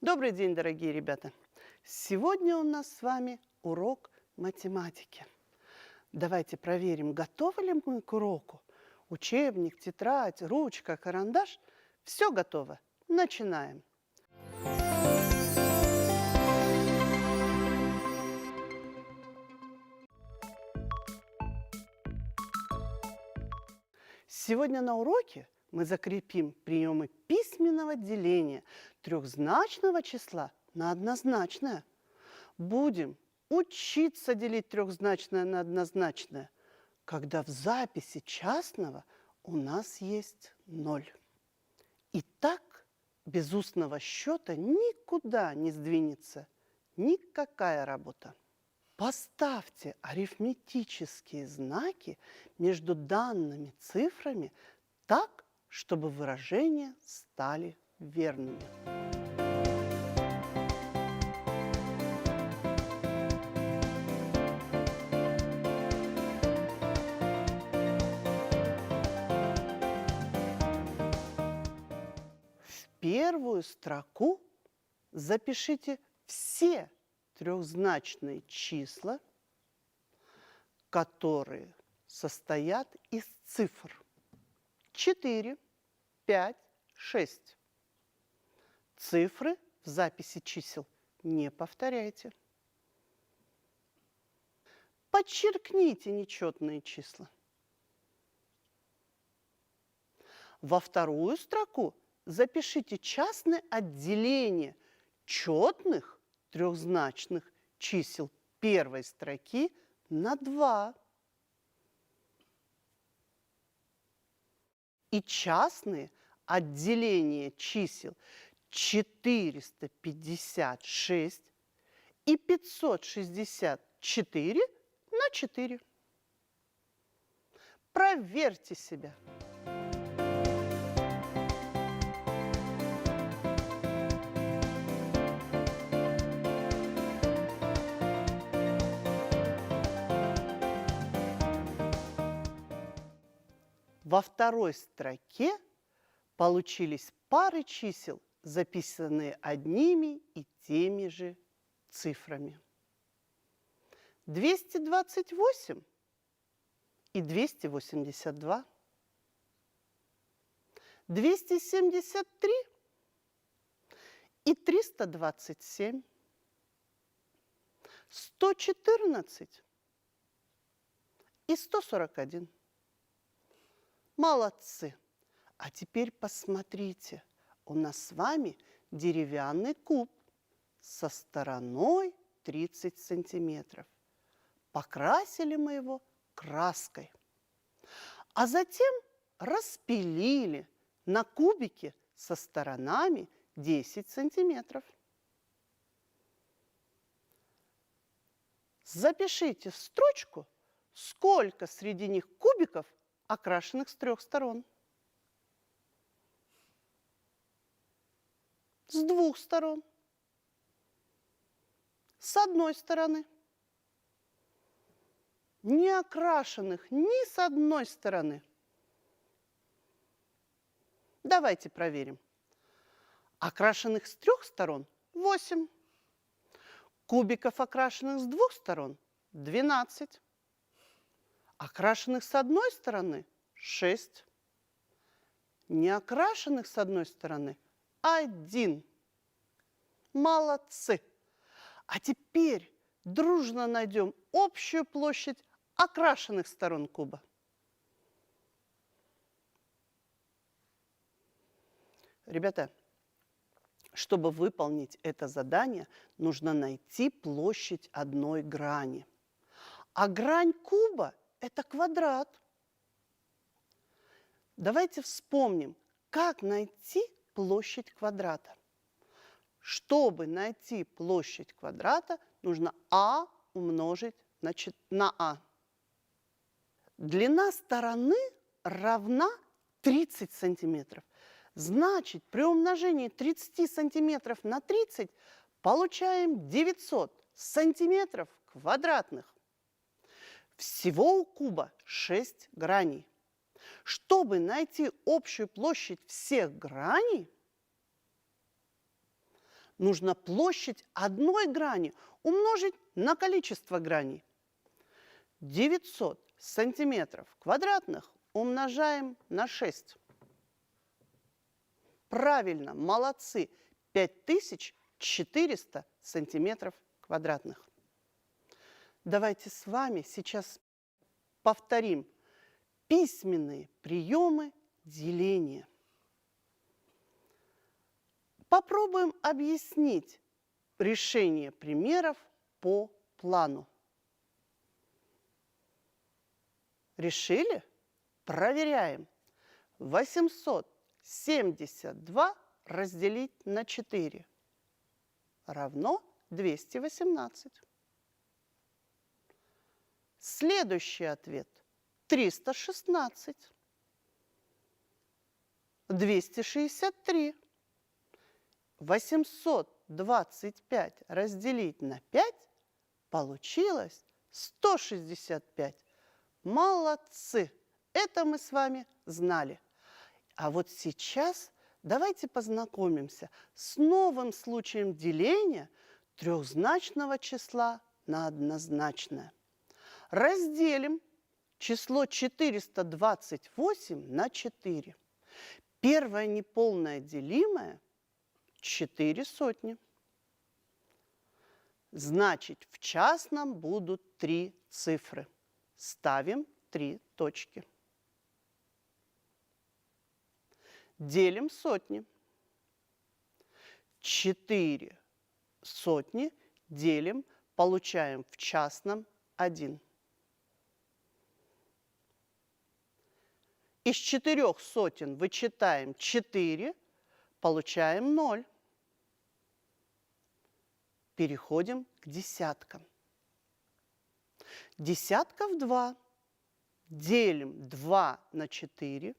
Добрый день, дорогие ребята! Сегодня у нас с вами урок математики. Давайте проверим, готовы ли мы к уроку. Учебник, тетрадь, ручка, карандаш. Все готово. Начинаем. Сегодня на уроке мы закрепим приемы письменного деления трехзначного числа на однозначное. Будем учиться делить трехзначное на однозначное, когда в записи частного у нас есть 0. Итак, без устного счета никуда не сдвинется никакая работа. Поставьте арифметические знаки между данными цифрами так, чтобы выражения стали верными. В первую строку запишите все трехзначные числа, которые состоят из цифр 4, 5, 6. Цифры в записи чисел не повторяйте. Подчеркните нечетные числа. Во вторую строку запишите частное отделение четных трехзначных чисел первой строки на 2 и частные отделения чисел 456 и 564 на 4. Проверьте себя. Во второй строке получились пары чисел, записанные одними и теми же цифрами. 228 и 282. 273 и 327. 114 и 141. Молодцы! А теперь посмотрите, у нас с вами деревянный куб со стороной 30 сантиметров. Покрасили мы его краской, а затем распилили на кубике со сторонами 10 сантиметров. Запишите в строчку, сколько среди них кубиков окрашенных с 3 сторон. С 2 сторон. С одной стороны. Не окрашенных ни с одной стороны. Давайте проверим. Окрашенных с 3 сторон 8. Кубиков, окрашенных с 2 сторон 12. Окрашенных с одной стороны 6. Неокрашенных с одной стороны 1. Молодцы! А теперь дружно найдем общую площадь окрашенных сторон куба. Ребята, чтобы выполнить это задание, нужно найти площадь одной грани. А грань куба – это квадрат. Давайте вспомним, как найти площадь квадрата. Чтобы найти площадь квадрата, нужно А умножить на А. Длина стороны равна 30 сантиметров. Значит, при умножении 30 сантиметров на 30 получаем 900 сантиметров квадратных. Всего у куба 6 граней. Чтобы найти общую площадь всех граней, нужно площадь одной грани умножить на количество граней. 900 сантиметров квадратных умножаем на 6. Правильно, молодцы, 5400 сантиметров квадратных. Давайте с вами сейчас повторим письменные приемы деления. Попробуем объяснить решение примеров по плану. Решили? Проверяем. 872 разделить на 4 равно 218. Следующий ответ. 316. 263. 825 разделить на 5 получилось 165. Молодцы! Это мы с вами знали. А вот сейчас давайте познакомимся с новым случаем деления трехзначного числа на однозначное. Разделим число 428 на 4. Первое неполное делимое – 4 сотни. Значит, в частном будут 3 цифры. Ставим 3 точки. Делим сотни. 4 сотни делим, получаем в частном 1. Из 4 сотен вычитаем 4, получаем 0. Переходим к десяткам. Десятков 2. Делим 2 на 4.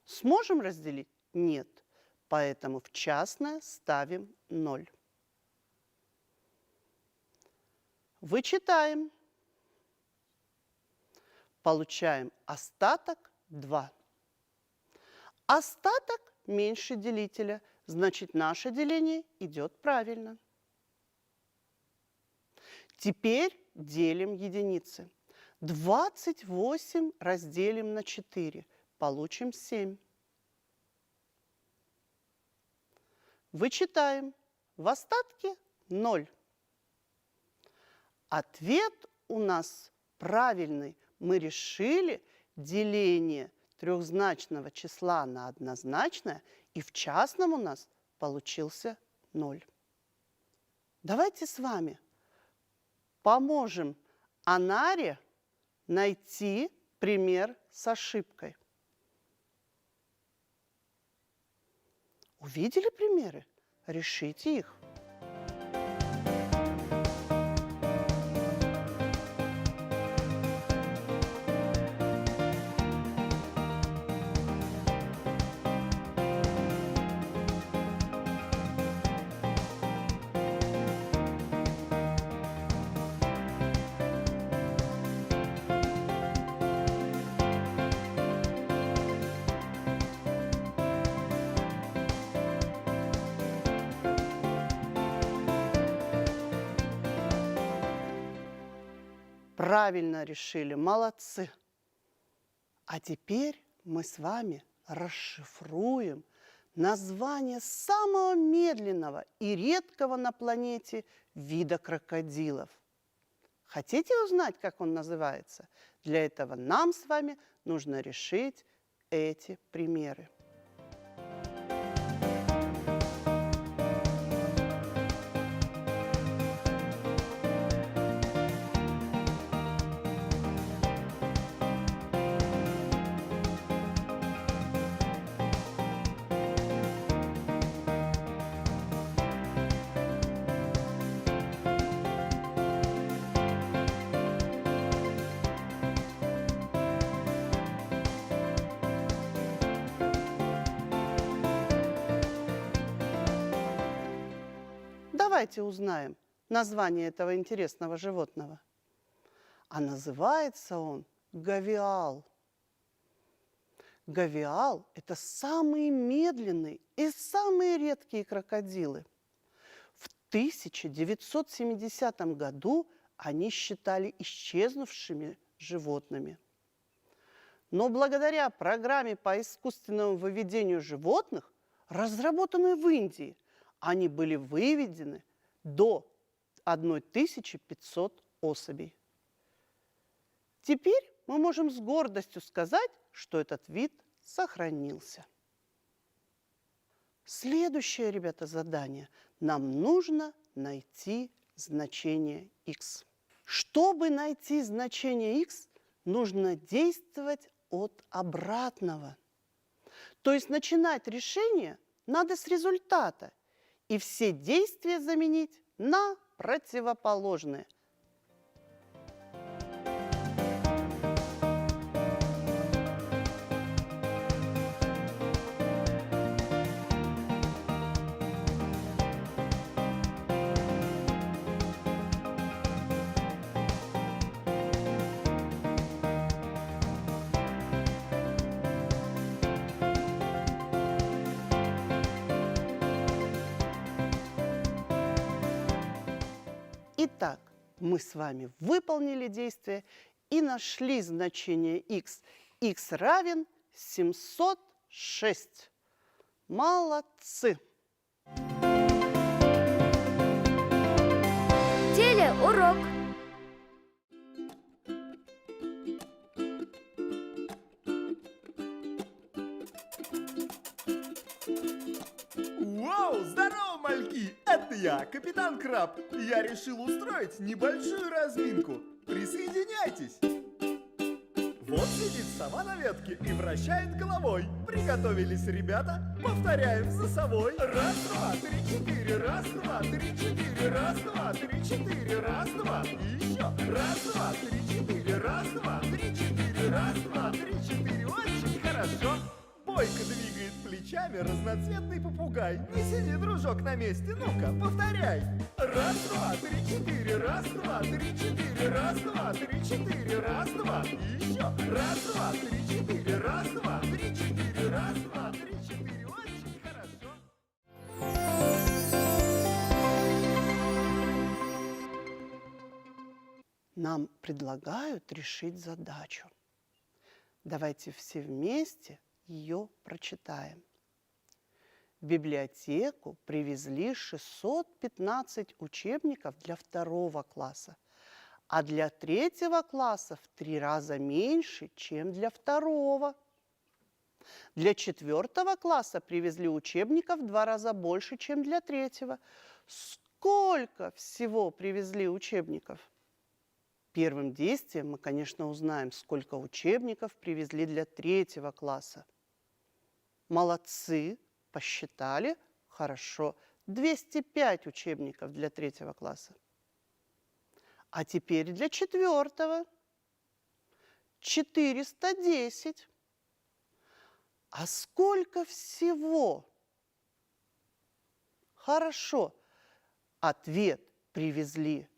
Сможем разделить? Нет. Поэтому в частное ставим 0. Вычитаем. Получаем остаток 2. Остаток меньше делителя, значит, наше деление идет правильно. Теперь делим единицы. 28 разделим на 4. Получим 7. Вычитаем. В остатке 0. Ответ у нас правильный. Мы решили деление трехзначного числа на однозначное, и в частном у нас получился 0. Давайте с вами поможем Анаре найти пример с ошибкой. Увидели примеры? Решите их. Правильно решили, молодцы. А теперь мы с вами расшифруем название самого медленного и редкого на планете вида крокодилов. Хотите узнать, как он называется? Для этого нам с вами нужно решить эти примеры. Давайте узнаем название этого интересного животного. А называется он гавиал. Гавиал – это самые медленные и самые редкие крокодилы. 1970 году они считали исчезнувшими животными. Но благодаря программе по искусственному выведению животных, разработанной в Индии, они были выведены до 1500 особей. Теперь мы можем с гордостью сказать, что этот вид сохранился. Следующее, ребята, задание. Нам нужно найти значение x. Чтобы найти значение x, нужно действовать от обратного. То есть начинать решение надо с результата и все действия заменить на противоположные. Итак, мы с вами выполнили действие и нашли значение x. X равен 706. Молодцы! Телеурок. Вау, здорово, мальки! Это я, капитан Краб. Я решил устроить небольшую разминку. Присоединяйтесь! Вот сидит сова на ветке и вращает головой. Приготовились, ребята? Повторяем за совой. Раз, два, три, четыре. Раз, два, три, четыре. Раз, два, три, четыре. Раз, два. И еще. Раз, два, три, четыре. Раз, два, три, четыре. Раз, два, три, четыре. Очень хорошо. Бойко двигает плечами разноцветный попугай. Не сиди, дружок, на месте, ну-ка, повторяй. Раз, два, три, четыре. Раз, два, три, четыре. Раз, два, три, четыре. Раз, два. И еще. Раз, два, три, четыре. Раз, два, три, четыре. Раз, два, три, четыре. Очень хорошо. Нам предлагают решить задачу. Давайте все вместе ее прочитаем. В библиотеку привезли 615 учебников для 2 класса, а для 3 класса в 3 раза меньше, чем для 2. Для 4 класса привезли учебников в 2 раза больше, чем для 3. Сколько всего привезли учебников? Первым действием мы, конечно, узнаем, сколько учебников привезли для 3 класса. Молодцы, посчитали, хорошо, 205 учебников для 3 класса. А теперь для 4 410. А сколько всего? Хорошо, ответ: привезли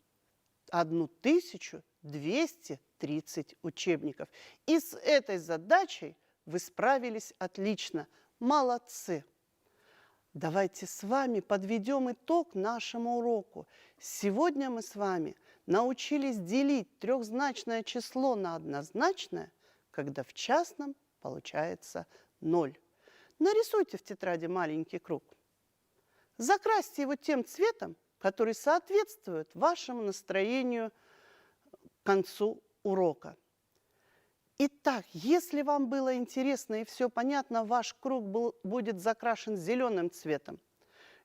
1230 учебников. И с этой задачей вы справились отлично. Молодцы! Давайте с вами подведем итог нашему уроку. Сегодня мы с вами научились делить трехзначное число на однозначное, когда в частном получается 0. Нарисуйте в тетради маленький круг. Закрасьте его тем цветом, который соответствует вашему настроению к концу урока. Итак, если вам было интересно и все понятно, ваш круг будет закрашен зеленым цветом.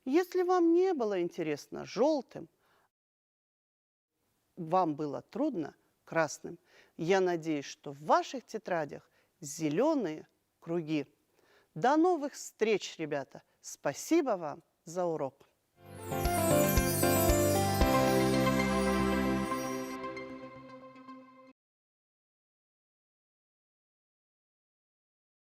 Если вам не было интересно, желтым, вам было трудно, красным. Я надеюсь, что в ваших тетрадях зеленые круги. До новых встреч, ребята! Спасибо вам за урок!